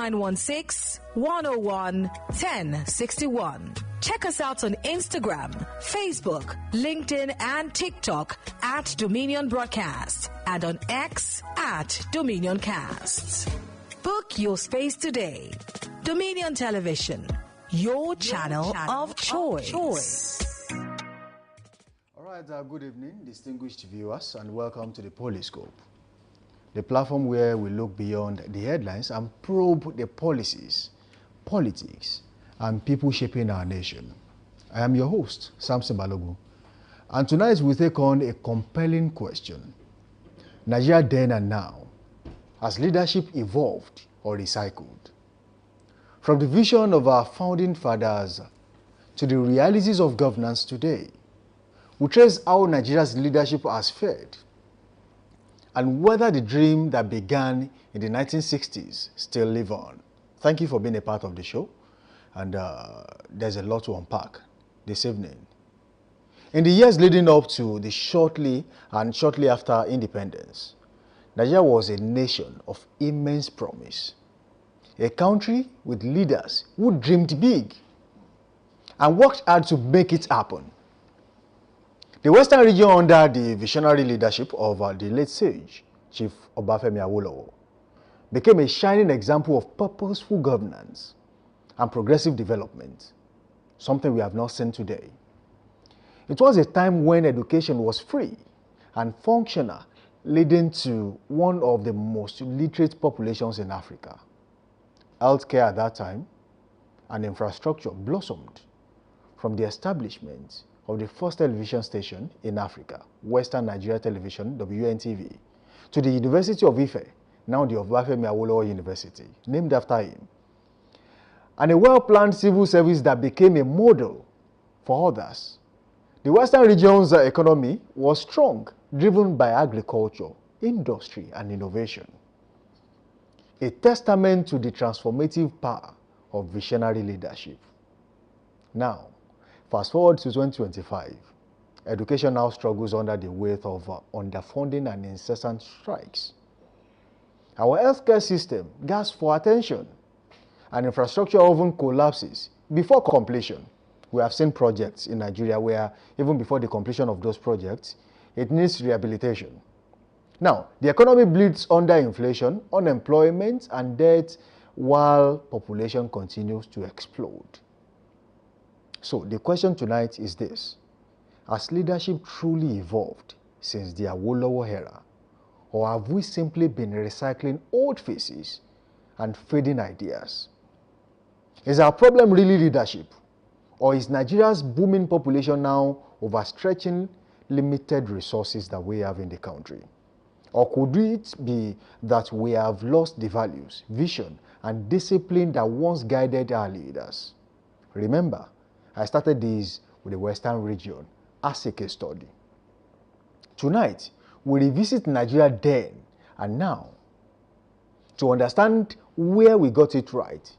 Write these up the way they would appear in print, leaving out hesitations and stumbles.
0916 101 1061. Check us out on Instagram, Facebook, LinkedIn, and TikTok at Dominion Broadcast and on X at Dominion Casts. Book your space today. Dominion Television, your channel of choice. All right, good evening, distinguished viewers, and welcome to the Poliscope, the platform where we look beyond the headlines and probe the policies, politics, and people shaping our nation. I am your host, Samson Balogun, and tonight we take on a compelling question. Nigeria then and now, has leadership evolved or recycled? From the vision of our founding fathers to the realities of governance today, we trace how Nigeria's leadership has fared and whether the dream that began in the 1960s still live on. Thank you for being a part of the show, and there's a lot to unpack this evening. In the years leading up to the shortly after independence, Nigeria was a nation of immense promise, a country with leaders who dreamed big and worked hard to make it happen. The Western region, under the visionary leadership of the late sage, Chief Obafemi Awolowo, became a shining example of purposeful governance and progressive development, something we have not seen today. It was a time when education was free and functional, leading to one of the most literate populations in Africa. Healthcare at that time and infrastructure blossomed from the establishment of the first television station in Africa, Western Nigeria Television, WNTV, to the University of Ife, now the Obafemi Awolowo University, named after him, and a well-planned civil service that became a model for others. The Western region's economy was strong, driven by agriculture, industry, and innovation, a testament to the transformative power of visionary leadership. Now, fast forward to 2025, education now struggles under the weight of underfunding and incessant strikes. Our healthcare system gasps for attention, and infrastructure often collapses before completion. We have seen projects in Nigeria where, even before the completion of those projects, it needs rehabilitation. Now, the economy bleeds under inflation, unemployment, and debt, while population continues to explode. So the question tonight is this: has leadership truly evolved since the Awolowo era, or have we simply been recycling old faces and fading ideas? Is our problem really leadership, or is Nigeria's booming population now overstretching limited resources that we have in the country? Or could it be that we have lost the values, vision, and discipline that once guided our leaders? Remember, I started this with the Western region as a case study. Tonight, we revisit Nigeria then and now to understand where we got it right,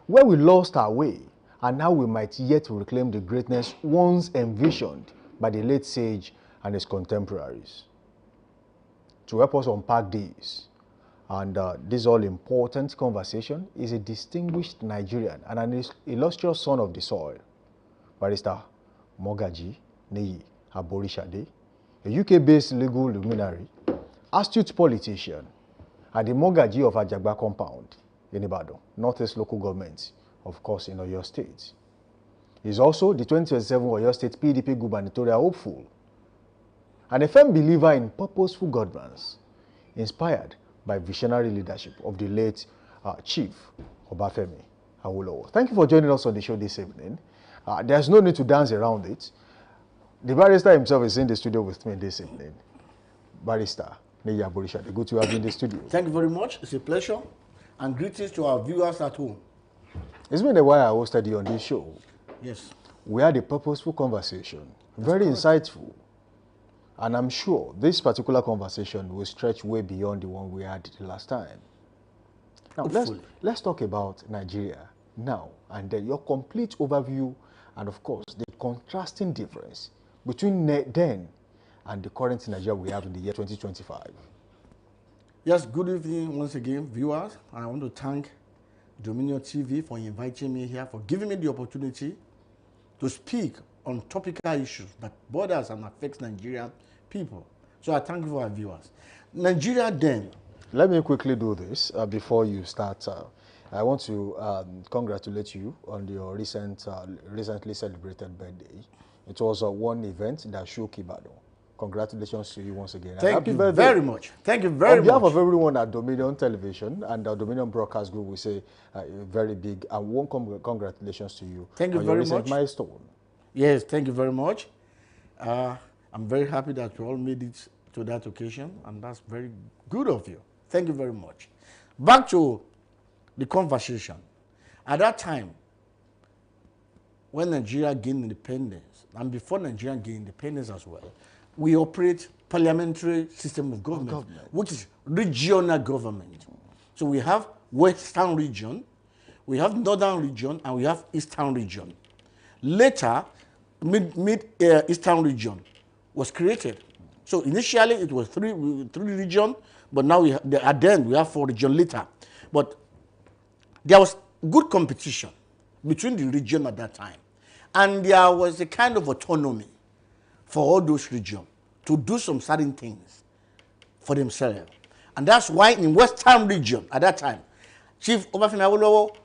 where we lost our way, and how we might yet reclaim the greatness once envisioned by the late sage and his contemporaries. To help us unpack this, and this all-important conversation, is a distinguished Nigerian and an illustrious son of the soil, Barrister Mogaji Neyi Aborishade, a UK-based legal luminary, astute politician, and the Mogaji of Ajagba compound in Ibadan, Northeast local government, of course, in Oyo State. He is also the 2027 Oyo State PDP gubernatorial hopeful, and a firm believer in purposeful governance, inspired by visionary leadership of the late Chief Obafemi Awolowo. Thank you for joining us on the show this evening. There's no need to dance around it. The barrister himself is in the studio with me this evening. Barrister Neyi Aborishade, good to have you in the studio. Thank you very much. It's a pleasure. And greetings to our viewers at home. It's been a while I hosted you on this show. Yes. We had a purposeful conversation, very insightful. And I'm sure this particular conversation will stretch way beyond the one we had the last time. Now, let's talk about Nigeria now, and then your complete overview, and of course, the contrasting difference between then and the current Nigeria we have in the year 2025. Yes, good evening once again, viewers. I want to thank Dominion TV, for inviting me here, for giving me the opportunity to speak on topical issues that borders and affects Nigerian people. So I thank you for our viewers. Nigeria then. Let me quickly do this before you start. I want to congratulate you on your recently celebrated birthday. It was one event that shook Ibadan. Congratulations to you once again. Thank you very much. Thank you very much. On behalf of everyone at Dominion Television and the Dominion Broadcast Group, we say very big and warm congratulations to you. Thank you very much. Milestone. Yes, thank you very much. I'm very happy that you all made it to that occasion, and that's very good of you. Thank you very much. Back to the conversation. At that time, when Nigeria gained independence, and before Nigeria gained independence as well, we operate parliamentary system of government, which is regional government. So we have Western region, we have Northern region, and we have Eastern region. Later, Eastern region was created. So initially it was three regions, but now at the end we have 4 regions later. But there was good competition between the region at that time. And there was a kind of autonomy for all those regions to do some certain things for themselves. And that's why in Western region at that time, Chief Obafemi Awolowo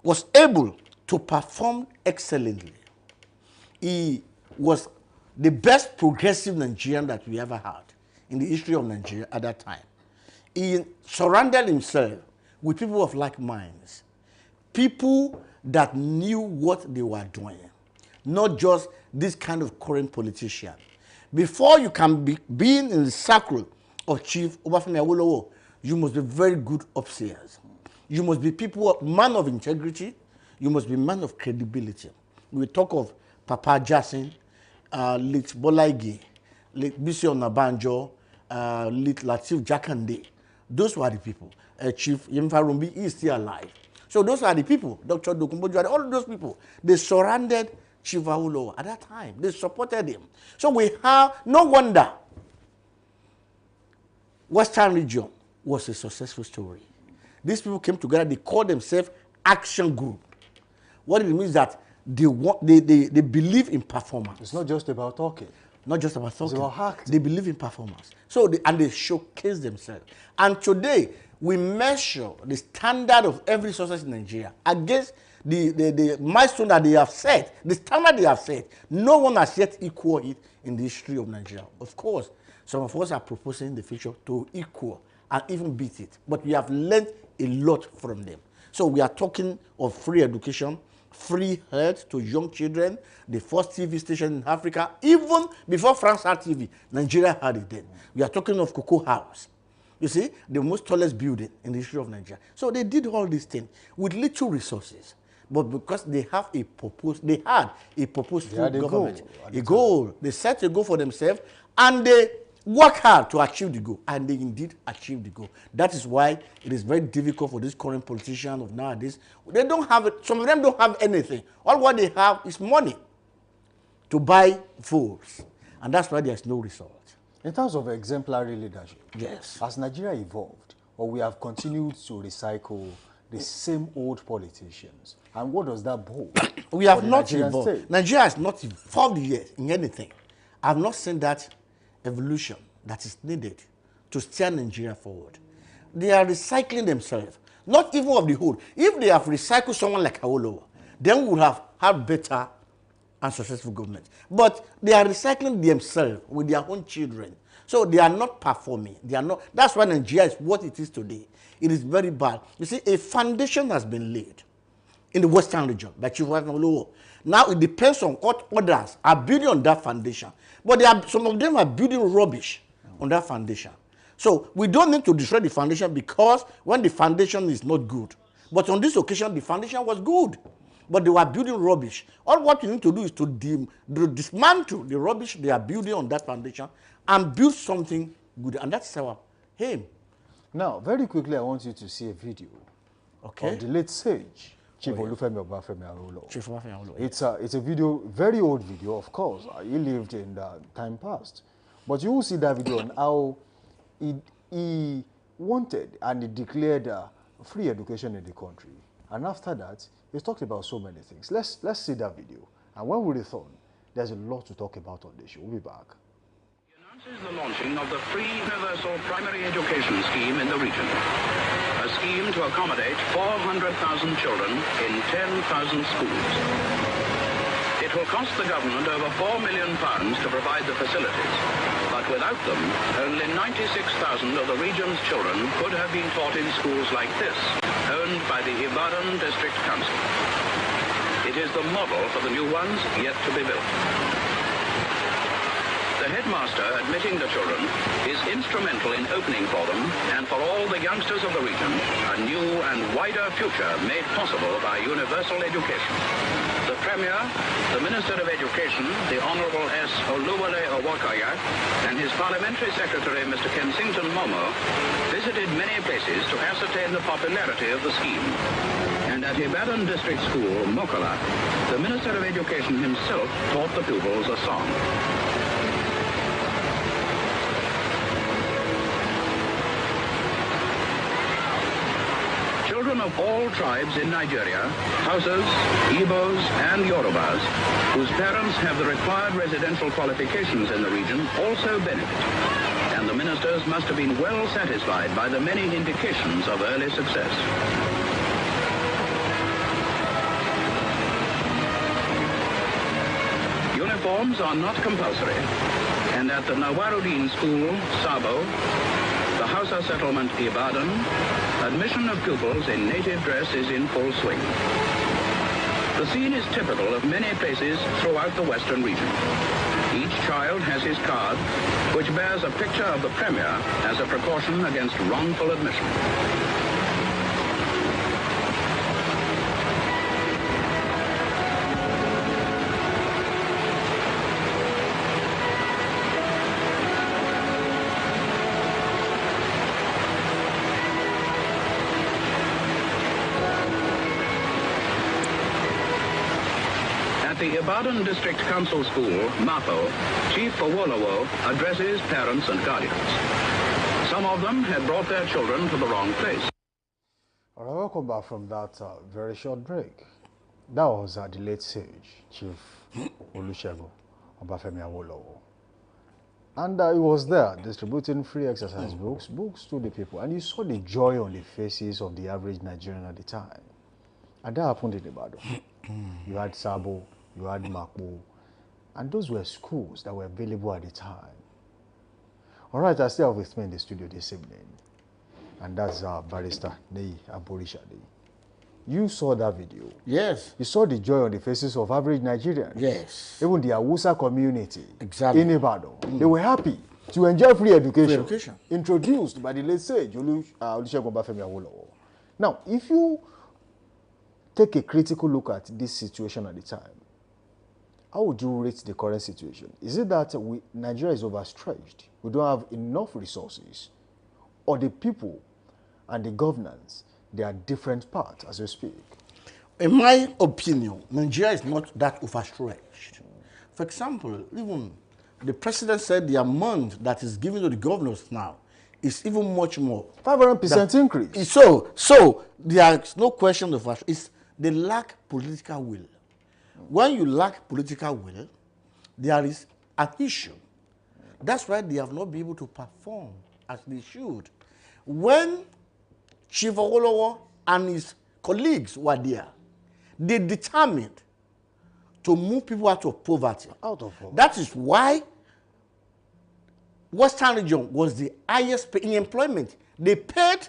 was able to perform excellently. He was the best progressive Nigerian that we ever had in the history of Nigeria at that time. He surrounded himself with people of like minds, people that knew what they were doing, not just this kind of current politician. Before you can be in the circle of Chief Obafemi Awolowo, you must be very good upstairs. You must be man of integrity. You must be man of credibility. We talk of Papa Jasin, late Bola Ige, late Bisi Onabanjo, late Lateef Jakande. Those were the people. Chief Yemfa Rumbi is still alive. So those are the people. Dr. Dokumbo, all those people, they surrounded Chief Awolowo at that time. They supported him. So we have, no wonder, Western region was a successful story. These people came together, they called themselves Action Group. What it means is that they believe in performance. It's not just about talking. Not just about talking. It's about acting. They believe in performance. So they showcase themselves. And today, we measure the standard of every success in Nigeria against the milestone that they have set, the standard they have set. No one has yet equaled it in the history of Nigeria. Of course, some of us are proposing in the future to equal and even beat it. But we have learned a lot from them. So we are talking of free education, free health to young children, the first TV station in Africa. Even before France had TV, Nigeria had it then. We are talking of Cocoa House. You see, the most tallest building in the history of Nigeria. So they did all these things with little resources. But because they have a purpose, they had a purposeful government. A goal. They set a goal for themselves and they work hard to achieve the goal. And they indeed achieved the goal. That is why it is very difficult for this current politician of nowadays. They don't have it. Some of them don't have anything. All what they have is money to buy votes. And that's why there's no result. In terms of exemplary leadership, yes, has Nigeria evolved, or we have continued to recycle the same old politicians? And what does that bode? We have not evolved. Nigeria has not evolved yet in anything. I have not seen that evolution that is needed to steer Nigeria forward. They are recycling themselves, not even of the whole. If they have recycled someone like Awolowo, then we would have had better and successful government. But they are recycling themselves with their own children. So they are not performing. They are not. That's why Nigeria is what it is today. It is very bad. You see, a foundation has been laid in the Western region by Chief Awolowo. Now it depends on what others are building on that foundation. But some of them are building rubbish on that foundation. So we don't need to destroy the foundation because when the foundation is not good. But on this occasion, the foundation was good. But they were building rubbish. All what you need to do is to dismantle the rubbish they are building on that foundation and build something good. And that's our aim. Now, very quickly, I want you to see a video of the late sage, Chief Olufemi Obafemi Awolowo. Chief Obafemi Awolowo. It's a video, very old video, of course. He lived in the time past. But you will see that video on how he wanted and he declared free education in the country. And after that, he talked about so many things. Let's see that video. And when we return, there's a lot to talk about on this show. We'll be back. He announces the launching of the free universal primary education scheme in the region. A scheme to accommodate 400,000 children in 10,000 schools. It will cost the government over £4 million to provide the facilities, but without them, only 96,000 of the region's children could have been taught in schools like this, owned by the Ibadan District Council. It is the model for the new ones yet to be built. The headmaster admitting the children is instrumental in opening for them and for all the youngsters of the region a new and wider future made possible by universal education. The Premier, the Minister of Education, the Honourable S. Oluwole Owokaya, and his Parliamentary Secretary, Mr. Kensington Momo, visited many places to ascertain the popularity of the scheme. And at Ibadan District School, Mokola, the Minister of Education himself taught the pupils a song. Children of all tribes in Nigeria, Hausas, Igbos, and Yorubas, whose parents have the required residential qualifications in the region, also benefit. And the ministers must have been well satisfied by the many indications of early success. Uniforms are not compulsory, and at the Nawaruddin School, Sabo, the Hausa settlement Ibadan, admission of pupils in native dress is in full swing. The scene is typical of many places throughout the western region. Each child has his card, which bears a picture of the Premier as a precaution against wrongful admission. The Ibadan District Council School, Mapo, Chief Owolowo addresses parents and guardians. Some of them had brought their children to the wrong place. All right, welcome back from that very short break. That was the late sage, Chief Olusegun Obafemi Awolowo. And he was there distributing free exercise books to the people. And you saw the joy on the faces of the average Nigerian at the time. And that happened in Ibadan. You had Sabo, you had Makbo, and those were schools that were available at the time. All right, I still have with me in the studio this evening, and that's Barrister Nei Aborishade. You saw that video. Yes. You saw the joy on the faces of average Nigerians. Yes. Even the Hausa community exactly. in Ibadan. They were happy to enjoy free education. Free education. Introduced by the late sage Olusegun Obafemi Awolowo. Now, if you take a critical look at this situation at the time, how would you rate the current situation? Is it that Nigeria is overstretched? We don't have enough resources? Or the people and the governance, they are different parts as we speak? In my opinion, Nigeria is not that overstretched. For example, even the president said the amount that is given to the governors now is even much more. 500% increase. So there's no question of it. It's they lack political will. When you lack political will, there is an issue. That's why they have not been able to perform as they should. When Chief Owolowo and his colleagues were there, they determined to move people out of poverty. That is why Western region was the highest in employment. They paid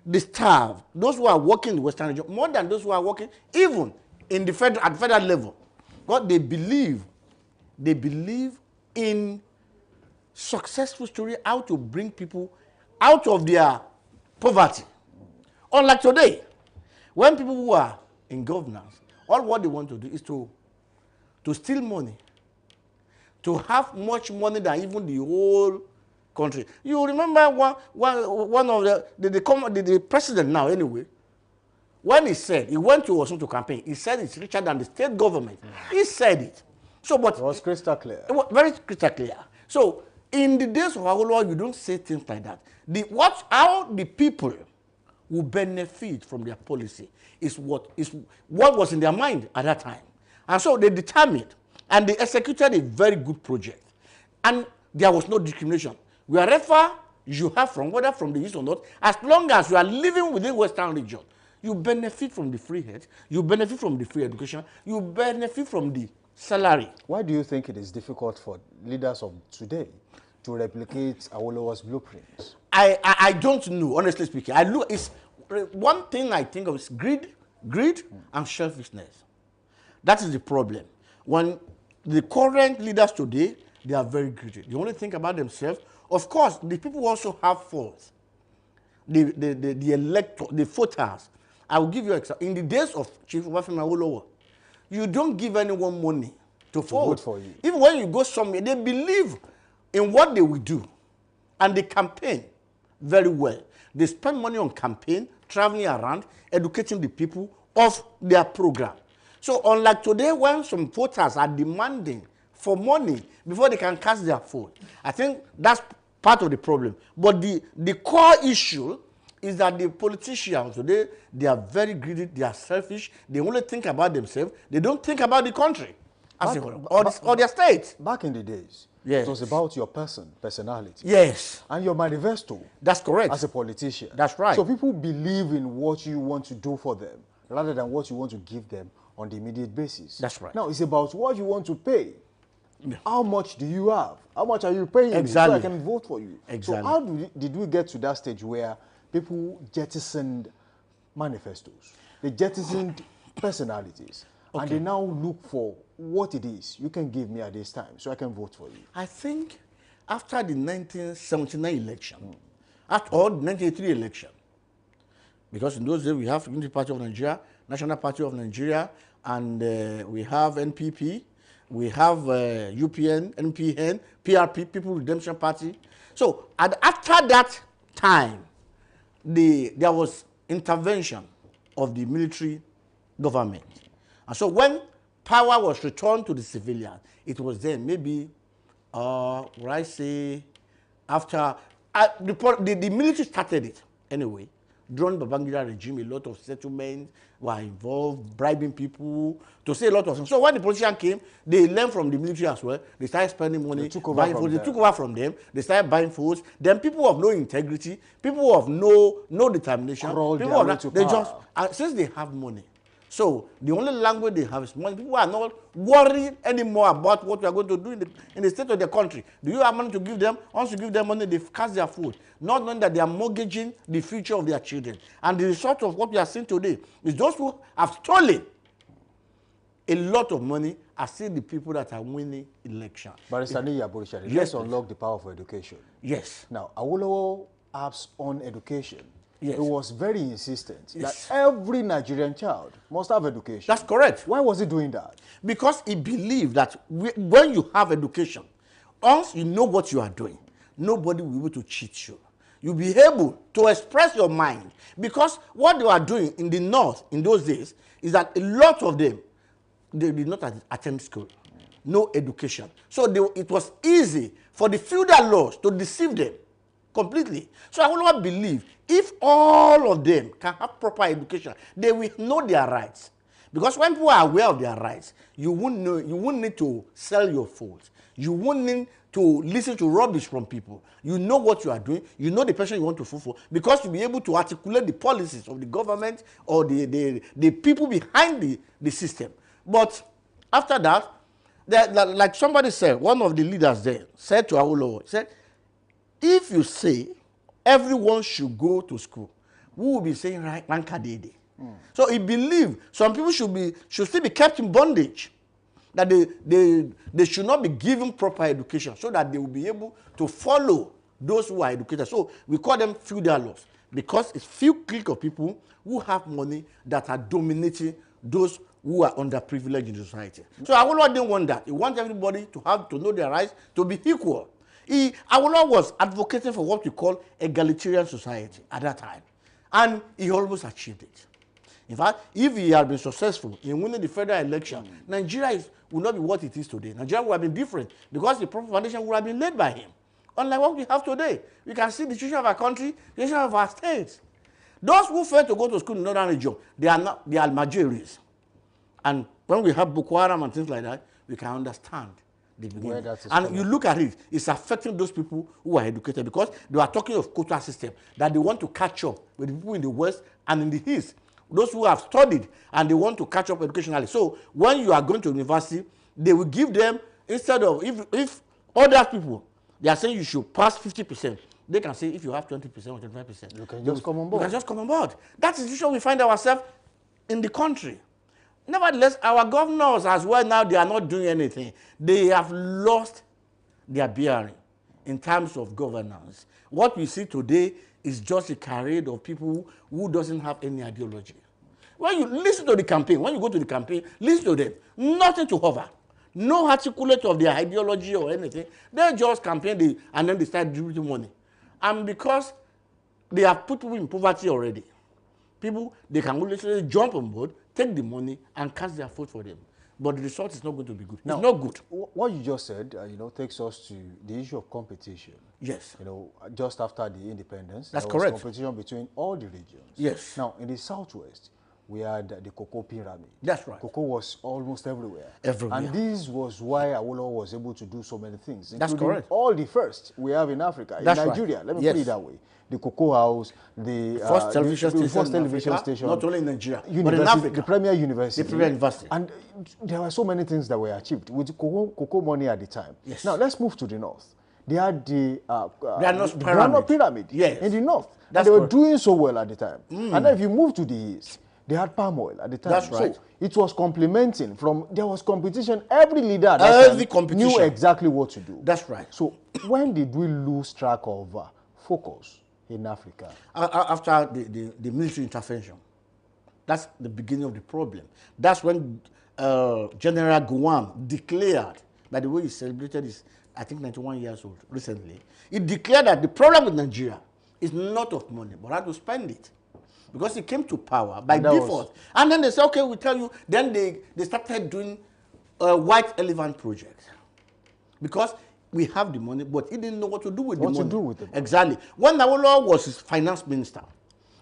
the staff, those who are working in the Western region, more than those who are working even in the at federal level. But they believe in successful story how to bring people out of their poverty. Unlike today, when people who are in governance, all what they want to do is to steal money, to have much money than even the whole country. You remember one of the president now anyway, when he said, he went to Osun to campaign, he said it's richer than the state government. He said it. So, but it was crystal clear. It was very crystal clear. So, in the days of Awolowo, you don't say things like that. How the people will benefit from their policy is what was in their mind at that time. And so they determined and they executed a very good project. And there was no discrimination. Wherever you have from, whether from the east or north, as long as you are living within Western region, you benefit from the free health, you benefit from the free education, you benefit from the salary. Why do you think it is difficult for leaders of today to replicate Awolowo's blueprints? I don't know, honestly speaking. It's one thing I think of is greed and selfishness. That is the problem. When the current leaders today, they are very greedy. They only think about themselves. Of course, the people also have faults. The electors, the voters. I will give you an example. In the days of Chief Obafemi Awolowo, you don't give anyone money to vote for you. Even when you go somewhere, they believe in what they will do. And they campaign very well. They spend money on campaign, traveling around, educating the people of their program. So unlike today, when some voters are demanding for money before they can cast their vote, I think that's part of the problem. But the core issue is that the politicians today, they are very greedy, they are selfish, they only think about themselves, they don't think about the country or their state. Back in the days, yes, it was about your personality. Yes. And your manifesto. That's correct. As a politician. That's right. So people believe in what you want to do for them rather than what you want to give them on the immediate basis. That's right. Now, it's about what you want to pay. Yeah. How much do you have? How much are you paying me so I can vote for you? Exactly. So how did we get to that stage where people jettisoned manifestos? They jettisoned personalities. Okay. And they now look for what it is you can give me at this time so I can vote for you. I think after the 1979 election, or the 1983 election, because in those days we have Unity Party of Nigeria, National Party of Nigeria, and we have NPP, we have UPN, NPN, PRP, People Redemption Party. So after that time, there was intervention of the military government. And so when power was returned to the civilians, it was then maybe, would I say, after, the military started it anyway. During the Babangida regime, a lot of settlements were involved, bribing people to say a lot of things. So when the politician came, they learned from the military as well. They started spending money, they took over from them. They started buying votes. Then people of no integrity, people of no determination, since they have money. So the only language they have is money. People are not worried anymore about what we are going to do in the state of the country. Do you have money to give them? Once you give them money, they cast their food, not knowing that they are mortgaging the future of their children. And the result of what we are seeing today is those who have stolen a lot of money are still the people that are winning elections. Barrister Niyi Aborisha, let's unlock the power of education. Yes. Now, Awolowo has on education. Yes. He was very insistent that every Nigerian child must have education. That's correct. Why was he doing that? Because he believed that when you have education, once you know what you are doing, nobody will be able to cheat you. You'll be able to express your mind. Because what they were doing in the north in those days is that a lot of them, they did not attend school. No education. So it was easy for the feudal laws to deceive them completely. So I will not believe if all of them can have proper education, they will know their rights. Because when people are aware of their rights, you won't need to sell your votes. You won't need to listen to rubbish from people. You know what you are doing. You know the person you want to vote for. Because you'll be able to articulate the policies of the government or the people behind the system. But after that, like somebody said, one of the leaders there said to Awolowo, said, if you say everyone should go to school, we will be saying Rankadede. So he believed some people should still be kept in bondage, that they should not be given proper education so that they will be able to follow those who are educated. So we call them feudal laws because it's few clique of people who have money that are dominating those who are underprivileged in society. So Awolowo didn't want that. He wants everybody to know their rights, to be equal. Awolowo was advocating for what we call egalitarian society at that time. And he almost achieved it. In fact, if he had been successful in winning the federal election, Nigeria would not be what it is today. Nigeria would have been different because the proper foundation would have been laid by him. Unlike what we have today. We can see the situation of our country, the situation of our states. Those who fail to go to school in the northern region, they are Almajiris. And when we have Boko Haram and things like that, we can understand the beginning. And you look at it, it's affecting those people who are educated, because they are talking of quota system, that they want to catch up with the people in the West and in the East, those who have studied and they want to catch up educationally. So when you are going to university, they will give them, instead of, if other people, they are saying you should pass 50%, they can say if you have 20% or 25%, you can just come on board. You can just come on board. That is the situation we find ourselves in the country. Nevertheless, our governors as well now, they are not doing anything. They have lost their bearing in terms of governance. What we see today is just a charade of people who doesn't have any ideology. When you listen to the campaign, when you go to the campaign, listen to them. Nothing to hover. No articulate of their ideology or anything. They just campaign and then they start distributing money. And because they have put people in poverty already, people, they can literally jump on board, take the money, and cast their vote for them. But the result is not going to be good. Now, it's not good. What you just said, takes us to the issue of competition. Yes. Just after the independence, that's there correct. was competition between all the regions. Yes. Now, in the southwest, we had the cocoa pyramid. That's right. Cocoa was almost everywhere. Everywhere. And this was why Awolowo was able to do so many things. That's correct. All the first we have in Africa, that's in Nigeria. Right. Let me put it that way. The Cocoa House, the first television station, not only in Nigeria, but in Africa. The Premier University. The Premier University. And there were so many things that were achieved with cocoa money at the time. Yes. Now, let's move to the north. They had the Granite pyramid yes. in the north. That's and they correct. were doing so well at the time. And then if you move to the east, they had palm oil at the time. That's right. So it was complementing there was competition. Every leader at that time knew exactly what to do. That's right. So when did we lose track of focus in Africa? After the military intervention. That's the beginning of the problem. That's when General Gowon declared, by the way, he celebrated his, I think, 91 years old recently. He declared that the problem with Nigeria is not of money, but how to spend it. Because he came to power by default. And then they said, okay, we'll tell you. Then they started doing a white elephant project. Because we have the money, but he didn't know what to do with the money. What to do with it? Exactly. When Awolowo was his finance minister,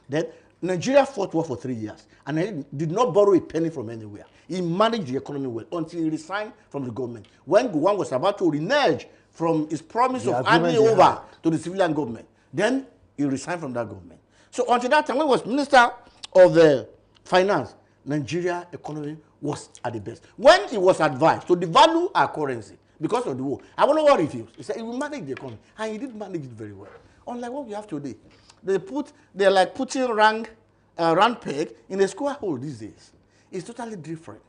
then Nigeria fought war for 3 years. And he did not borrow a penny from anywhere. He managed the economy well until he resigned from the government. When Gowon was about to renege from his promise of handing over to the civilian government, then he resigned from that government. So until that time, when he was Minister of Finance, Nigeria economy was at the best. When he was advised to devalue our currency because of the war, Awolowo refused. He said he will manage the economy, and he did manage it very well. Unlike what we have today, they're like putting round peg in a square hole these days. It's totally different.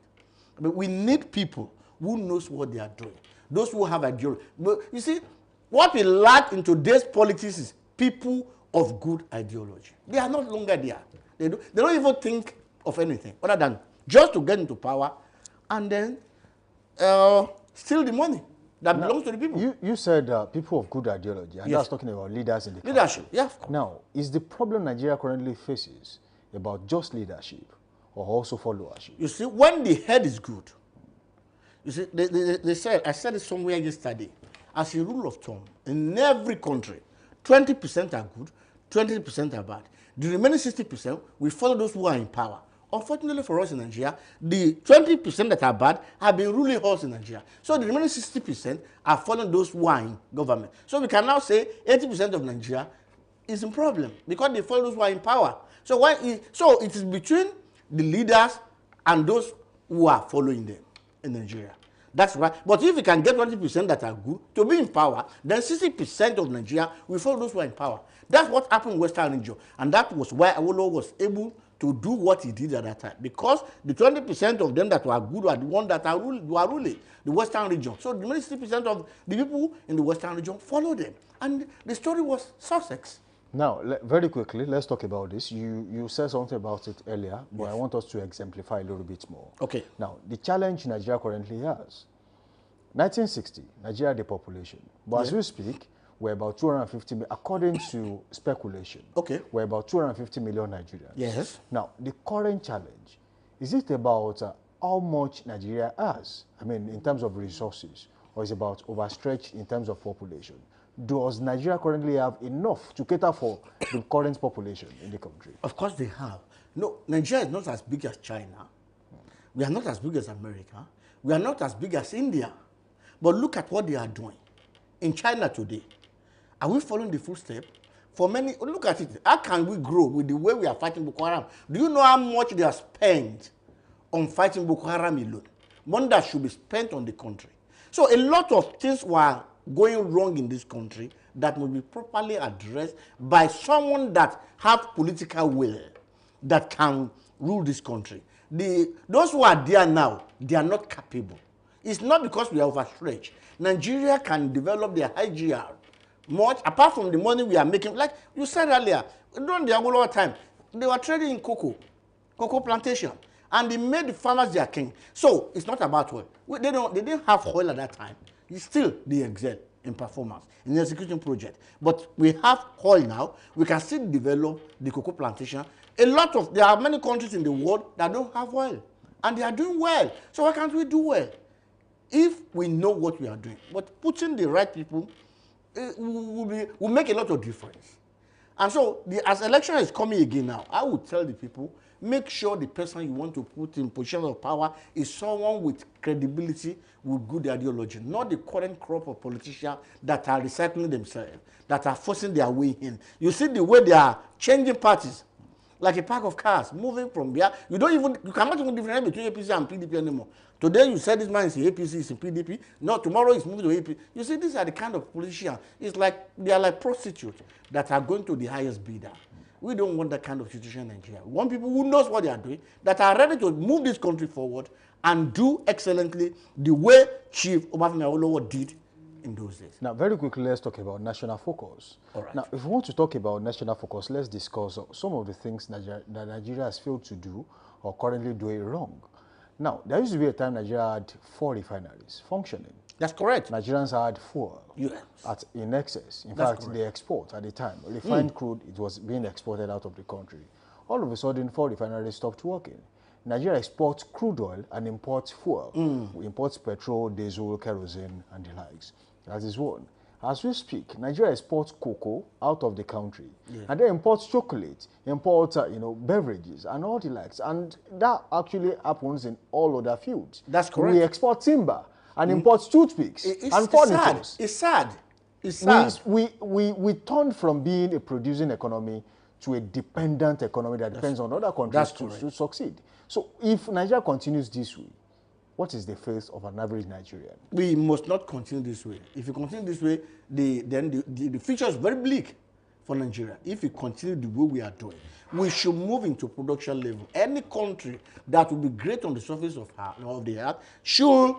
But we need people who knows what they are doing. Those who have ideology. But you see, what we lack in today's politics is people of good ideology. They are no longer there. They don't even think of anything other than just to get into power and then steal the money that belongs to the people. You said people of good ideology, and that's talking about leaders in the country. Leadership, yeah, of course. Now, is the problem Nigeria currently faces about just leadership or also followership? You see, when the head is good, you see, they said, I said it somewhere yesterday, as a rule of thumb, in every country, 20% are good, 20% are bad. The remaining 60%, we follow those who are in power. Unfortunately for us in Nigeria, the 20% that are bad have been ruling us in Nigeria. So the remaining 60% are following those who are in government. So we can now say 80% of Nigeria is in problem because they follow those who are in power. So it is between the leaders and those who are following them in Nigeria. That's right. But if we can get 20% that are good to be in power, then 60% of Nigeria will follow those who are in power. That's what happened in Western region. And that was why Awolowo was able to do what he did at that time. Because the 20% of them that were good are the ones that were ruling the Western region. So the 60% of the people in the Western region followed them. And the story was Sussex. Now, very quickly, let's talk about this. You said something about it earlier, but yes. I want us to exemplify a little bit more. Okay. Now, the challenge Nigeria currently has. 1960, Nigeria depopulation. But as we speak, we're about 250 million, according to speculation. Okay. We're about 250 million Nigerians. Yes. Now, the current challenge, is it about how much Nigeria has? I mean, in terms of resources, or is it about overstretched in terms of population? does Nigeria currently have enough to cater for the current population in the country? Of course they have. No, Nigeria is not as big as China. We are not as big as America. We are not as big as India. But look at what they are doing. In China today, are we following the footsteps? For many, look at it. How can we grow with the way we are fighting Boko Haram? Do you know how much they are spent on fighting Boko Haram alone? Money that should be spent on the country. So a lot of things were going wrong in this country that must be properly addressed by someone that have political will that can rule this country. Those who are there now, they are not capable. It's not because we are overstretched. Nigeria can develop their IGR much, apart from the money we are making. Like you said earlier, during the Awolowo time, they were trading in cocoa plantation, and they made the farmers their king. So it's not about oil. They didn't have oil at that time. Still, they excel in performance, in the execution project. But we have oil now. We can still develop the cocoa plantation. There are many countries in the world that don't have oil, and they are doing well. So why can't we do well? If we know what we are doing, but putting the right people will make a lot of difference. And so, as election is coming again now, I would tell the people, make sure the person you want to put in position of power is someone with credibility, with good ideology, not the current crop of politicians that are recycling themselves, that are forcing their way in. You see the way they are changing parties, like a pack of cars, moving from there. You cannot even differentiate between APC and PDP anymore. Today you said this man is in APC, is in PDP. No, tomorrow he's moving to APC. You see, these are the kind of politicians. It's like they are like prostitutes that are going to the highest bidder. We don't want that kind of situation in Nigeria. We want people who knows what they are doing, that are ready to move this country forward and do excellently the way Chief Obafemi Awolowo did in those days. Now, very quickly, let's talk about national focus. All right. Now, if we want to talk about national focus, let's discuss some of the things that Nigeria has failed to do or currently doing wrong. Now, there used to be a time Nigeria had 4 refineries functioning. That's correct. Nigerians had fuel in excess. In fact, they export at the time. Refined crude, it was being exported out of the country. All of a sudden, 4 refineries stopped working. Nigeria exports crude oil and imports fuel. We import petrol, diesel, kerosene, and the likes. That is one. As we speak, Nigeria exports cocoa out of the country, and then imports chocolate, imports beverages and all the likes, and that actually happens in all other fields. That's correct. We export timber and import toothpicks and furniture. It's sad. It's sad. We turned from being a producing economy to a dependent economy that depends on other countries to succeed. So if Nigeria continues this way, what is the face of an average Nigerian? We must not continue this way. If you continue this way, then the future is very bleak for Nigeria. If we continue the way we are doing, we should move into production level. Any country that will be great on the surface of the earth should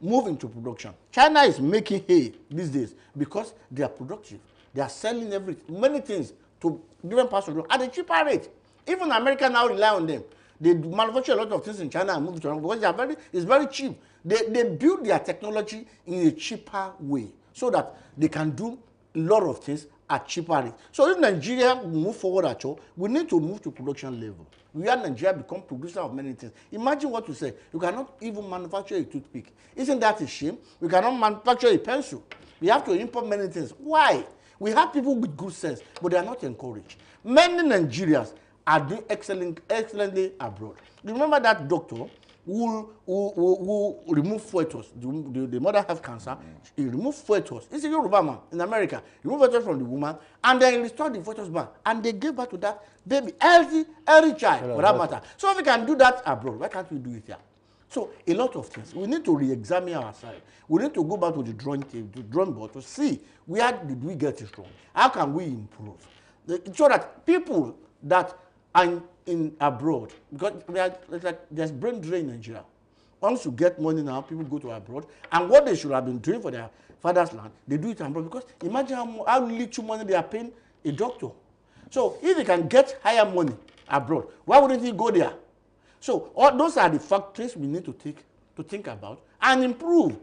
move into production. China is making hay these days because they are productive. They are selling many things to different parts of the world at a cheaper rate. Even America now rely on them. They manufacture a lot of things in China and move to China because it's very cheap. They build their technology in a cheaper way so that they can do a lot of things at cheaper rate. So if Nigeria will move forward at all, we need to move to production level. We have Nigeria become producer of many things. Imagine what you say. You cannot even manufacture a toothpick. Isn't that a shame? We cannot manufacture a pencil. We have to import many things. Why? We have people with good sense, but they are not encouraged. Many Nigerians are doing excellently abroad. You remember that doctor who removed fetus, the mother have cancer, he removed fetus. He's a Yoruba man in America. He removed fetus from the woman, and then he restored the fetus back, and they gave birth to that baby, healthy child, for that matter. So if we can do that abroad, why can't we do it here? So a lot of things. We need to re-examine ourselves. We need to go back to the drawing board to see where did we get it wrong. How can we improve? So that people that are in abroad, because there's brain drain in Nigeria. Once you get money now, people go to abroad, and what they should have been doing for their father's land, they do it abroad. Because imagine how little money they are paying a doctor. So if they can get higher money abroad, why wouldn't he go there? So all those are the factors we need to think about and improve.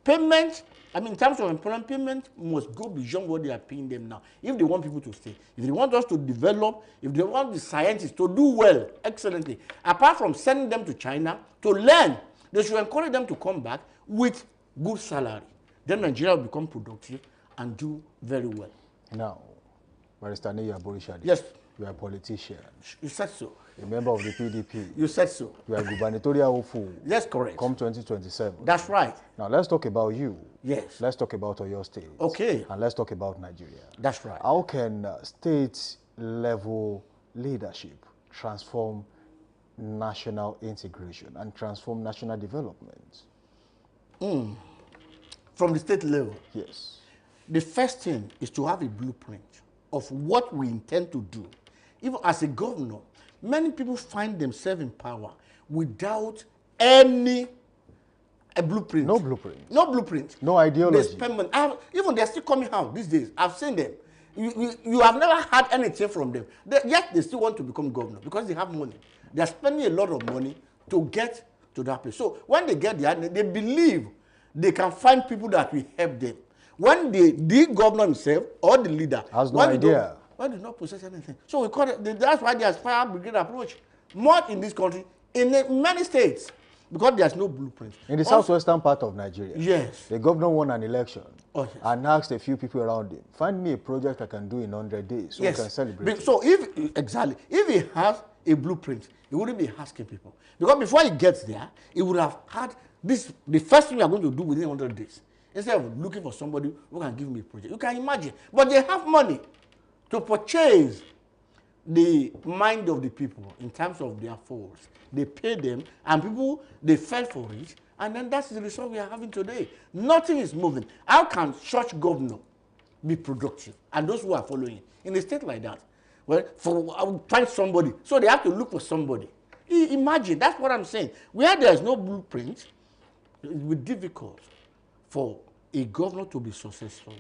Payment, in terms of employment, payment must go beyond what they are paying them now. If they want people to stay, if they want us to develop, if they want the scientists to do well, excellently, apart from sending them to China to learn, they should encourage them to come back with good salary. Then Nigeria will become productive and do very well. Now, Barrister Neya Borishadi. Yes. You are a politician. You said so. A member of the PDP. You said so. You are gubernatorial hopeful. Yes, correct. Come 2027. That's right. Now, let's talk about you. Yes. Let's talk about Oyo State. Okay. And let's talk about Nigeria. That's right. How can state-level leadership transform national integration and transform national development? From the state level, Yes. the first thing is to have a blueprint of what we intend to do. Even as a governor, many people find themselves in power without any blueprint. No blueprint. No blueprint. No ideology. They spend money. Even they're still coming out these days. I've seen them. You have never had anything from them. Yet they still want to become governor because they have money. They are spending a lot of money to get to that place. So when they get there, they believe they can find people that will help them. When the governor himself or the leader has no idea. Why do not possess anything? So we call it, that's why there's fire brigade approach. More in this country, in many states, because there's no blueprint. In the southwestern part of Nigeria, yes, the governor won an election and asked a few people around him, find me a project I can do in 100 days so we can celebrate. So if he has a blueprint, he wouldn't be asking people. Because before he gets there, he would have had this, the first thing we are going to do within 100 days. Instead of looking for somebody who can give me a project. You can imagine. But they have money to purchase the mind of the people in terms of their foes. They pay them, and people, they fell for it, and then that's the result we are having today. Nothing is moving. How can such governor be productive? And those who are following in a state like that, well, I will find somebody. So they have to look for somebody. Imagine, that's what I'm saying. Where there's no blueprint, it will be difficult for a governor to be successful.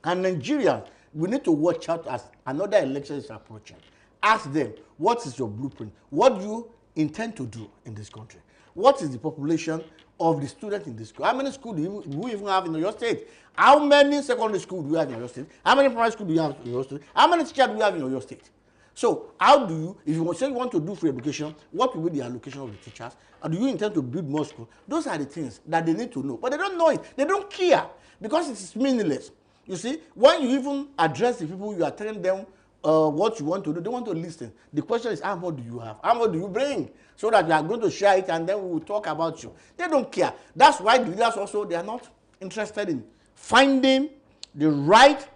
And Nigerians, we need to watch out as another election is approaching. Ask them, what is your blueprint? What do you intend to do in this country? What is the population of the students in this school? How many schools do you even have in your state? How many secondary schools do you have in your state? How many primary schools do you have in your state? How many teachers do you have in your state? So how do you, if you say you want to do free education, what will be the allocation of the teachers? Or do you intend to build more schools? Those are the things that they need to know. But they don't know it. They don't care because it is meaningless. You see, when you even address the people, you are telling them what you want to do, they want to listen. The question is, how much do you have? How much do you bring? So that you are going to share it and then we will talk about you. They don't care. That's why the leaders also, they are not interested in finding the right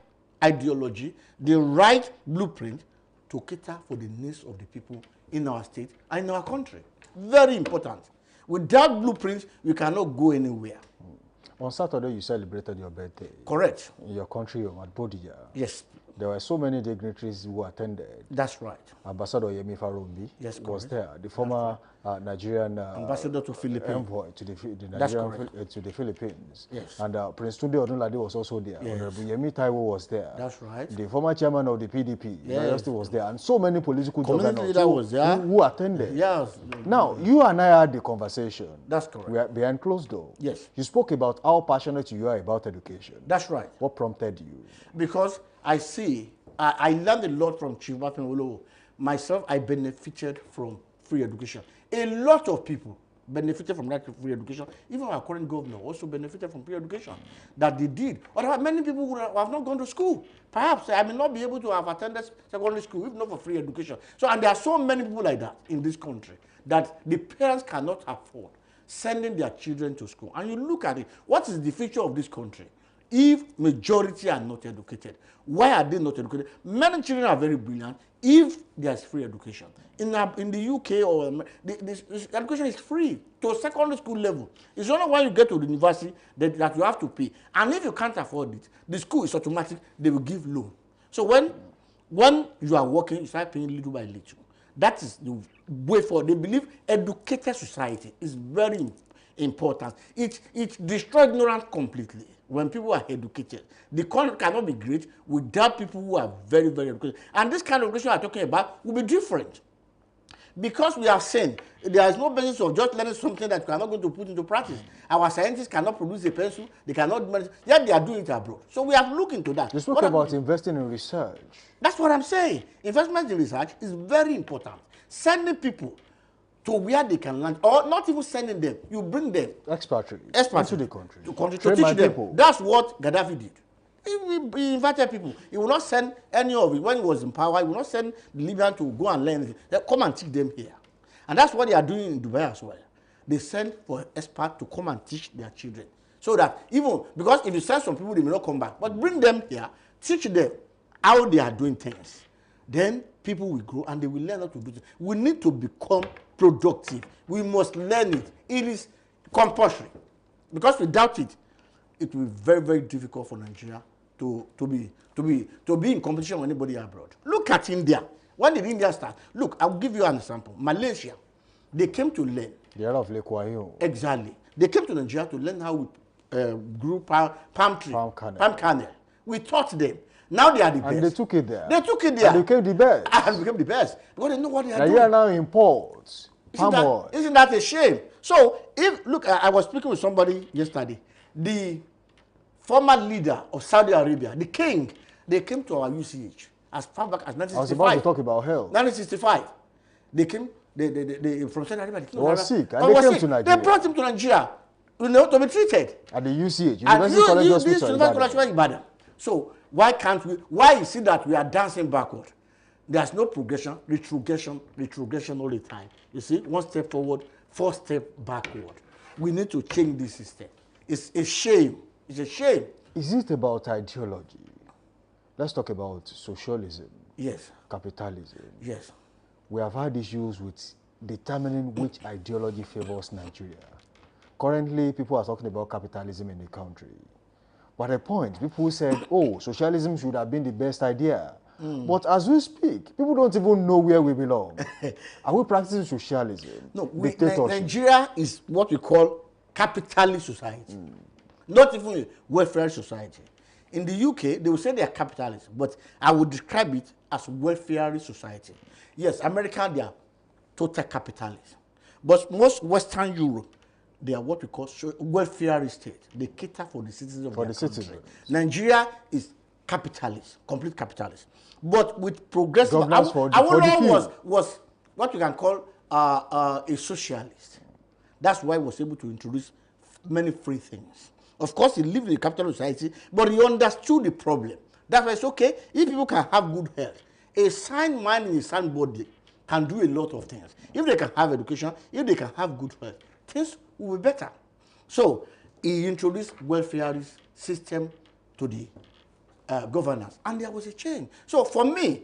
ideology, the right blueprint to cater for the needs of the people in our state and in our country. Very important. Without blueprints, we cannot go anywhere. On Saturday, you celebrated your birthday. Correct. In your country home at Bodija. Yes. There were so many dignitaries who attended. That's right. Ambassador Yemi Farumbi was there. The former Nigerian ambassador to Philippines. Envoy to the Philippines. Yes. And Prince Tunde Odunlade was also there. Yes. Honorable Yemi Taiwo was there. That's right. The former chairman of the PDP, yes, was there. And so many political governors who attended. Yes. Now, you and I had the conversation. That's correct. We are behind closed doors. Yes. You spoke about how passionate you are about education. That's right. What prompted you? Because I see, I learned a lot from Chief Wapin. Myself, I benefited from free education. A lot of people benefited from that free education. Even our current governor also benefited from free education that they did. Otherwise, many people would have not gone to school. Perhaps I may not be able to have attended secondary school if not for free education. So, and there are so many people like that in this country that the parents cannot afford sending their children to school. And you look at it, what is the future of this country if majority are not educated? Why are they not educated? Many children are very brilliant if there's free education. In the UK, or the education is free to secondary school level. It's only when you get to the university that you have to pay. And if you can't afford it, the school is automatic, they will give loan. So when you are working, you start paying little by little. That is the way forward. They believe educated society is very important. It destroys ignorance completely. When people are educated, the country cannot be great without people who are very, very educated. And this kind of education I'm talking about will be different. Because we have seen there is no basis of just learning something that we are not going to put into practice. Our scientists cannot produce a pencil, they cannot manage, yet they are doing it abroad. So we have to look into that. You spoke about investing in research. That's what I'm saying. Investment in research is very important. Sending people to where they can learn, or not even sending them, you bring them expatriates into the country to teach them. People. That's what Gaddafi did. He invited people. He will not send any of it. When he was in power, he will not send the Libyan to go and learn. They come and teach them here. And that's what they are doing in Dubai as well. They send for experts to come and teach their children. So that even, because if you send some people, they may not come back. But bring them here, teach them how they are doing things. Then people will grow and they will learn how to do it. We need to become productive. We must learn it. It is compulsory. Because without it, it will be very, very difficult for Nigeria to be in competition with anybody abroad. Look at India. When did India start? Look, I'll give you an example. Malaysia, they came to learn. The era of Lekwayo. Exactly. They came to Nigeria to learn how we grew palm kernel. We taught them. Now they are the best. And they took it there. They took it there. And became the best. And became the best. Because they know what they are doing. Nigeria now imports palm oil. Isn't that a shame? So, look, I was speaking with somebody yesterday. The former leader of Saudi Arabia, the king, they came to our UCH as far back as 1965. I was about to talk about health. 1965. They came, they from Saudi Arabia. They was sick, and they came to Nigeria. They brought him to Nigeria, to be treated. At the UCH, University College Hospital, Ibadan. So, why can't we, why is it that we are dancing backward? There's no progression, retrogression all the time. You see, one step forward, 4 steps backward. We need to change this system. It's a shame. It's a shame. Is it about ideology? Let's talk about socialism. Yes. Capitalism. Yes. We have had issues with determining which ideology favors Nigeria. Currently, people are talking about capitalism in the country. But at a point, people said, oh, socialism should have been the best idea. But as we speak, people don't even know where we belong. Are we practicing socialism? No, Nigeria is what we call capitalist society. Not even a welfare society. In the UK, they will say they are capitalists, but I would describe it as welfare society. Yes, America, they are total capitalists. But most Western Europe, they are what we call welfare state. They cater for the citizens of their country. Nigeria is capitalist, complete capitalist. But with progressive, Awolowo was what you can call a socialist. That's why he was able to introduce many free things. Of course, he lived in a capitalist society, but he understood the problem. That's why it's okay if people can have good health. A sound mind and a sound body can do a lot of things. If they can have education, if they can have good health, things will be better. So he introduced welfare system to the governance, and there was a change. So for me,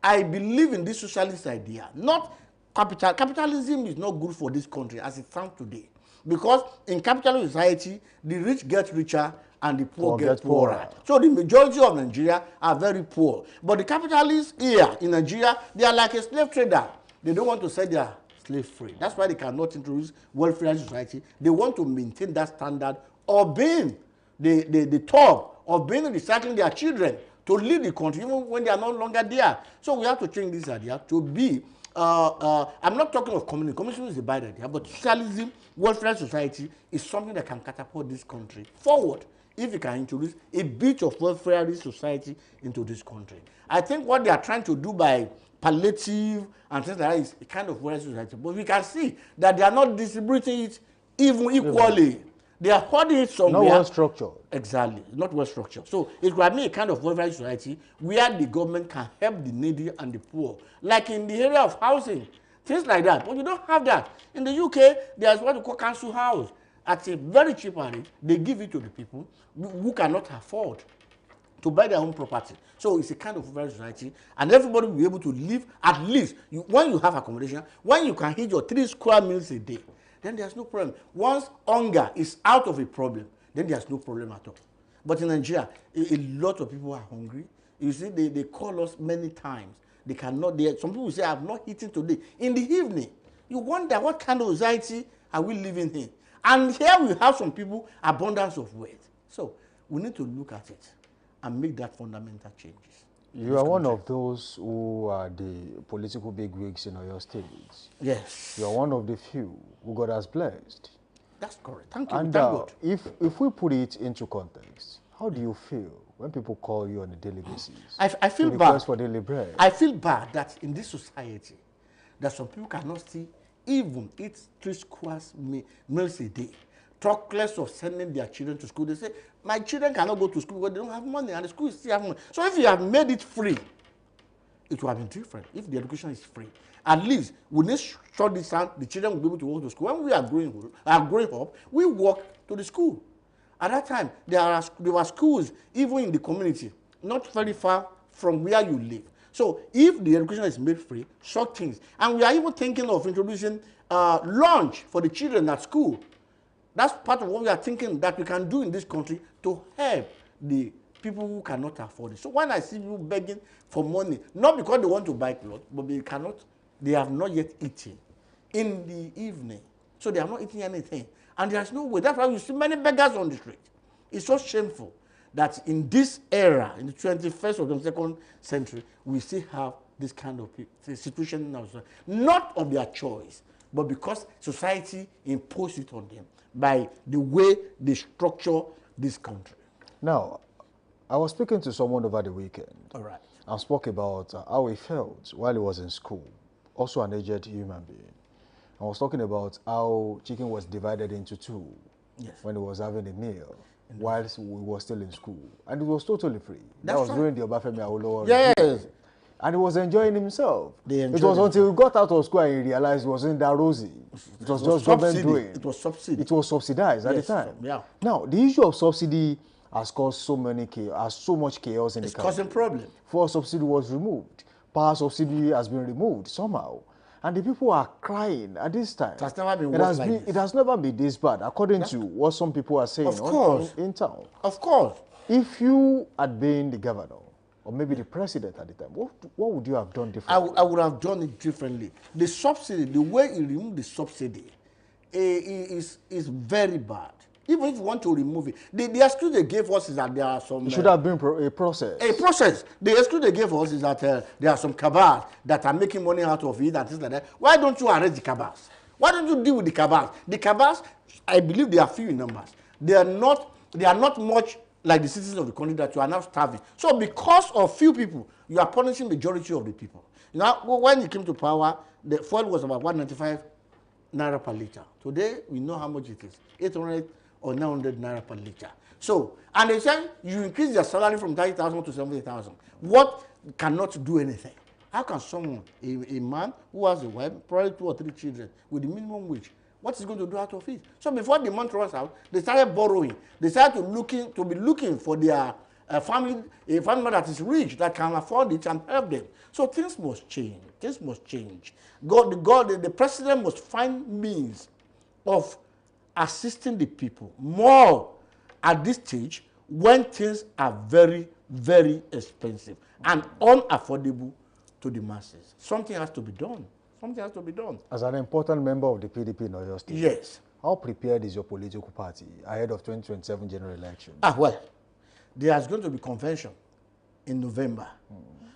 I believe in this socialist idea. Not capitalism is not good for this country as it stands today, because in capitalist society, the rich get richer and the poor get poorer. So the majority of Nigeria are very poor. But the capitalists here in Nigeria, they are like a slave trader. They don't want to sell their slave free. That's why they cannot introduce welfare society. They want to maintain that standard of being the top, of being recycling their children to lead the country even when they are no longer there. So we have to change this idea to be, I'm not talking of communism. Communism is a bad idea, but socialism, welfare society is something that can catapult this country forward if we can introduce a bit of welfare society into this country. I think what they are trying to do by palliative and things like that is a kind of welfare society. But we can see that they are not distributing it even equally. They are holding it somewhere. Not well structured. Exactly, not well structured. So it will be a kind of welfare society where the government can help the needy and the poor, like in the area of housing, things like that. But you don't have that. In the UK, there's what we call council house. At a very cheap rate, they give it to the people who cannot afford to buy their own property. So it's a kind of welfare society, and everybody will be able to live at least. When you have accommodation, when you can hit your 3 square meals a day, then there's no problem. Once hunger is out of a problem, then there's no problem at all. But in Nigeria, a lot of people are hungry. You see, they call us many times. They cannot, some people say, I have not eaten today. In the evening, you wonder what kind of society are we living in? And here we have some people, abundance of wealth. So we need to look at it and make that fundamental changes. You are one of those who are the political bigwigs in your state. Yes. You are one of the few who God has blessed. That's correct. Thank you. And Thank God. if we put it into context, how do you feel when people call you on a daily basis? I feel bad. For daily bread? I feel bad that in this society, that some people cannot see even eat 3 square meals a day talk less of sending their children to school. They say, my children cannot go to school because they don't have money and the school still have money. So if you have made it free, it would have been different. If the education is free, at least when they shut this down, the children will be able to walk to school. When we are growing up, we walk to the school. At that time, there were schools even in the community, not very far from where you live. So if the education is made free, short things. And we are even thinking of introducing lunch for the children at school. That's part of what we are thinking that we can do in this country to help the people who cannot afford it. So when I see you begging for money, not because they want to buy clothes, but they have not yet eaten in the evening. So they are not eating anything. And there's no way. That's why you see many beggars on the street. It's so shameful that in this era, in the 21st or 22nd century, we still have this kind of situation now. Not of their choice, but because society imposed it on them by the way they structure this country. Now, I was speaking to someone over the weekend. All right. I spoke about how he felt while he was in school, also an aged human being. I was talking about how chicken was divided into two when he was having a meal, whilst we were still in school. And it was totally free. That was during the Obafemi Awolowo. Yes. And he was enjoying himself. It was until he got out of school and he realized it wasn't that rosy. It was just government doing. It was subsidy. It was subsidized at the time. Yeah. Now, the issue of subsidy has caused so much chaos in the country. It's causing problem. Fuel subsidy was removed. Power subsidy has been removed somehow. And the people are crying at this time. It has never been worse like this. It has never been this bad, according to what some people are saying in town. Of course. If you had been the governor, or maybe the president at the time, what would you have done differently? I would have done it differently. The subsidy, the way he removed the subsidy is very bad. Even if you want to remove it. The excuse they gave us is that there are some... It should have been a process. A process. The excuse they gave us is that there are some cabals that are making money out of it and things like that. Why don't you arrest the cabals? Why don't you deal with the cabals? The cabals, I believe they are few in numbers. They are not much like the citizens of the country that you are now starving. So because of few people, you are punishing majority of the people. You know, when he came to power, the fuel was about 195 naira per liter. Today, we know how much it is. 800 or 900 naira per liter. So, and they say you increase their salary from 30,000 to 70,000. What cannot do anything? How can someone, a man who has a wife, probably 2 or 3 children, with the minimum wage, what is going to do out of it? So before the month runs out, they started borrowing. They started to be looking for their a family that is rich, that can afford it and help them. So things must change. Things must change. The president must find means of assisting the people more at this stage when things are very, very expensive and unaffordable to the masses. Something has to be done. Something has to be done. As an important member of the PDP in Oyo State, yes. How prepared is your political party ahead of 2027 general election? Well, there's going to be convention in November.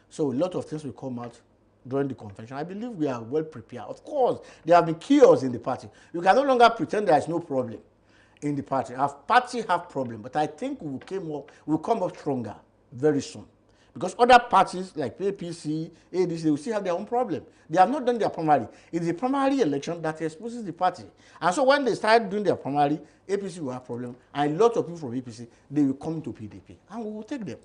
So a lot of things will come out during the convention. I believe we are well prepared. Of course, there have been chaos in the party. You can no longer pretend there is no problem in the party. Our party have problem, but I think we'll come up stronger very soon. Because other parties like APC, ADC, they will still have their own problem. They have not done their primary. It's the primary election that exposes the party. And so when they start doing their primary, APC will have problem. And a lot of people from APC, they will come to PDP. And we will take them.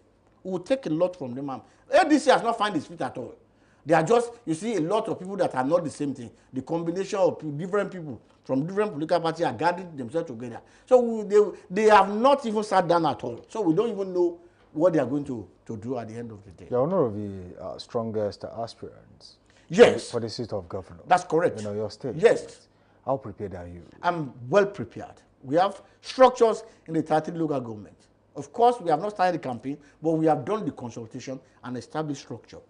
We will take a lot from them. ADC has not found its feet at all. They are just, you see, a lot of people that are not the same thing. The combination of different people from different political parties are gathering themselves together. So they have not even sat down at all. So we don't even know what they are going to do at the end of the day. You're one of the strongest aspirants. Yes. For the seat of governor. That's correct. In your state. Yes. How prepared are you? I'm well prepared. We have structures in the 30 local government. Of course, we have not started the campaign, but we have done the consultation and established structure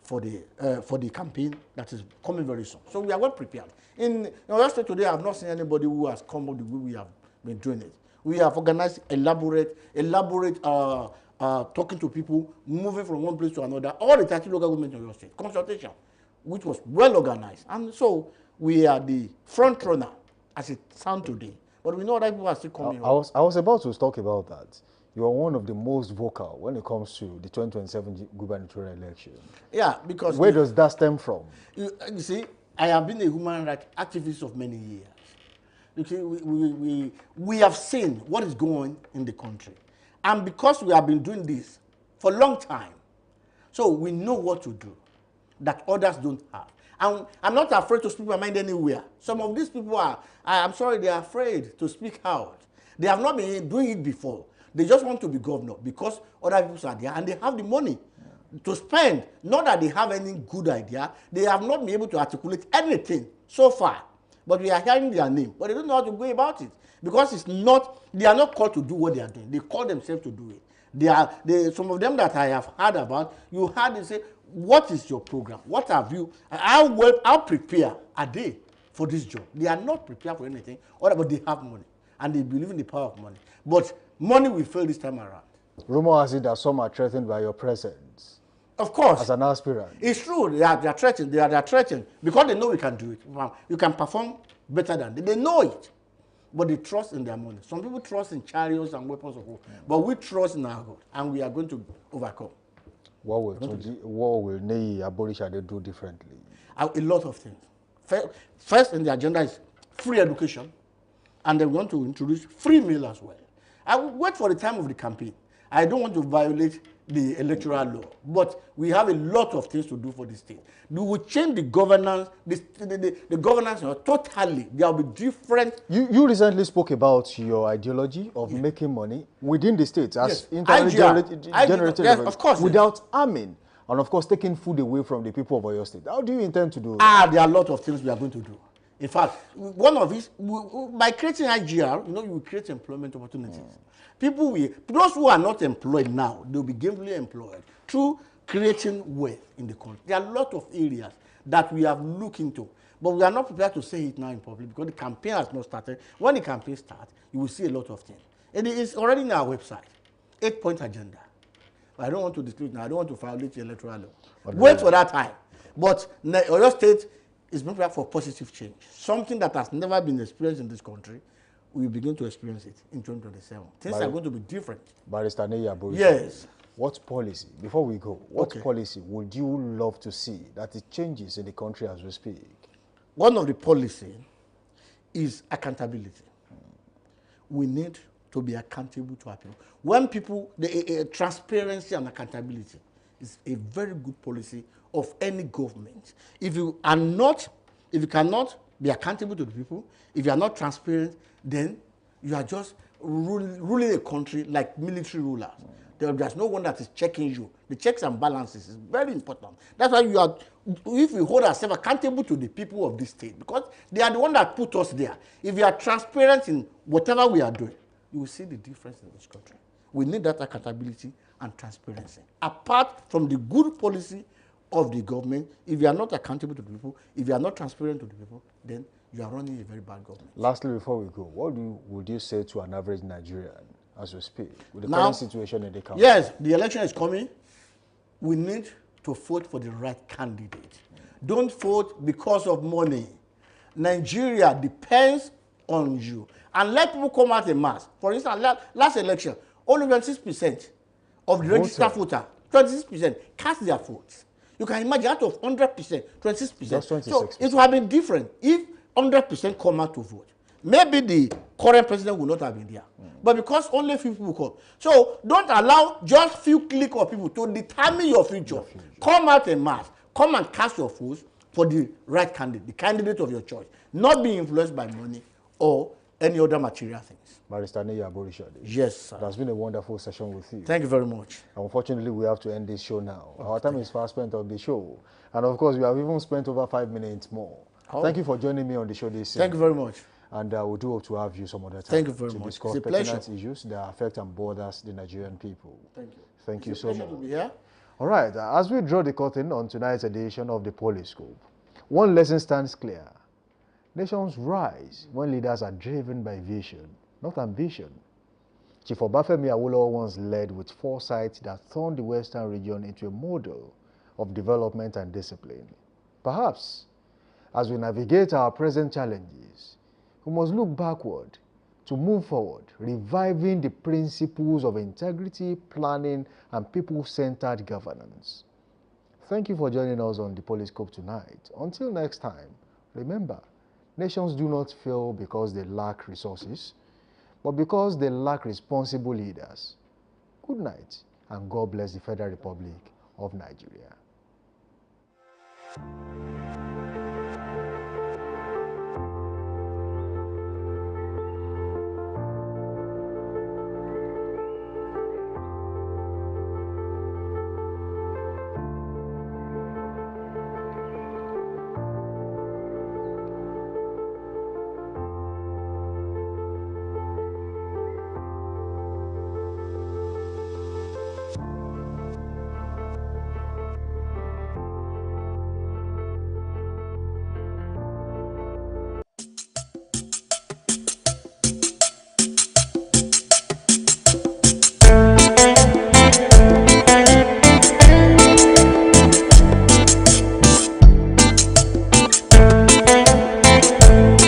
for the campaign that is coming very soon. So we are well prepared. In Oyo State today, I have not seen anybody who has come up the way we have been doing it. We have organized elaborate talking to people, moving from one place to another, all the 30 local government in Oyo State, consultation, which was well organized. And so we are the front runner as it sounds today. But we know that people are still coming up. I was about to talk about that. You are one of the most vocal when it comes to the 2027 gubernatorial election. Yeah, because... Where does that stem from? You see, I have been a human rights activist of many years. You see, we have seen what is going on in the country. And because we have been doing this for a long time, so we know what to do that others don't have. And I'm not afraid to speak my mind anywhere. Some of these people I'm sorry, they are afraid to speak out. They have not been doing it before. They just want to be governor because other people are there and they have the money to spend. Not that they have any good idea. They have not been able to articulate anything so far. But we are hearing their name. But they don't know how to go about it. Because they are not called to do what they are doing. They call themselves to do it. Some of them that I have heard about, you heard them say, what is your program? What have you, how prepared are they for this job? They are not prepared for anything, but they have money. And they believe in the power of money. But money will fail this time around. Rumor has it that some are threatened by your presence. Of course. As an aspirant. It's true. They are threatened. They are threatened because they know we can do it. You can perform better than them. They know it. But they trust in their money. Some people trust in chariots and weapons of war. But we trust in our God. And we are going to overcome. What will Nei Aborisha do differently? A lot of things. First in the agenda is free education. And they want to introduce free meal as well. I will wait for the time of the campaign. I don't want to violate the electoral law, but we have a lot of things to do for the state. We will change the governance, the governance totally. There will be different. You recently spoke about your ideology of making money within the state as internally generated, yes, of course, without arming, and of course taking food away from the people of your state. How do you intend to do that? There are a lot of things we are going to do. In fact, one of these, by creating IGR, you will create employment opportunities. Those who are not employed now, they'll be gainfully employed through creating wealth in the country. There are a lot of areas that we have looked into, but we are not prepared to say it now in public because the campaign has not started. When the campaign starts, you will see a lot of things. It is already in our website, 8-point agenda. But I don't want to disclose now. I don't want to violate the electoral law. Wait for that time. But Oyo State is prepared for positive change. Something that has never been experienced in this country, we will begin to experience it in 2027. Things are going to be different. Barrister Nei Aborisha. Yes. What policy, before we go, what policy would you love to see that it changes in the country as we speak? One of the policy is accountability. We need to be accountable to our people. When people, transparency and accountability is a very good policy of any government. If you cannot be accountable to the people, if you are not transparent, then you are just ruling a country like military rulers. There's no one that is checking you. The checks and balances is very important. That's why if we hold ourselves accountable to the people of this state, because they are the one that put us there. If we are transparent in whatever we are doing, you will see the difference in this country. We need that accountability and transparency. Apart from the good policy of the government, if you are not accountable to the people, if you are not transparent to the people, then you are running a very bad government. Lastly, before we go, what would you say to an average Nigerian as we speak, with the current situation in the country? Yes, the election is coming. We need to vote for the right candidate. Don't vote because of money. Nigeria depends on you. And let people come out en masse. For instance, last election, only 26% of the registered voter, 26% cast their votes. You can imagine out of 100%, 26%. So it would have been different if 100% come out to vote. Maybe the current president would not have been there. But because only few people come. So don't allow just few clique of people to determine your future. Come out en masse. Come and cast your votes for the right candidate, the candidate of your choice. Not being influenced by money or any other material things. Barrister Nei Aborisha. Yes, sir. It has been a wonderful session with you. Thank you very much. Unfortunately, we have to end this show now. Our time is fast spent on the show. And of course, we have even spent over 5 minutes more. Thank you for joining me on the show this evening. Thank you very much. And we do hope to have you some other time. Thank you very much. To discuss pertinent issues that affect and borders the Nigerian people. Thank you. Thank you so much. To be here. All right. As we draw the curtain on tonight's edition of the Poliscope, one lesson stands clear. Nations rise when leaders are driven by vision, not ambition. Chief Obafemi Awolowo once led with foresight that turned the Western region into a model of development and discipline. Perhaps, as we navigate our present challenges, we must look backward to move forward, reviving the principles of integrity, planning, and people-centered governance. Thank you for joining us on the Poliscope tonight. Until next time, remember, Nations do not fail because they lack resources, but because they lack responsible leaders. Good night, and God bless the Federal Republic of Nigeria.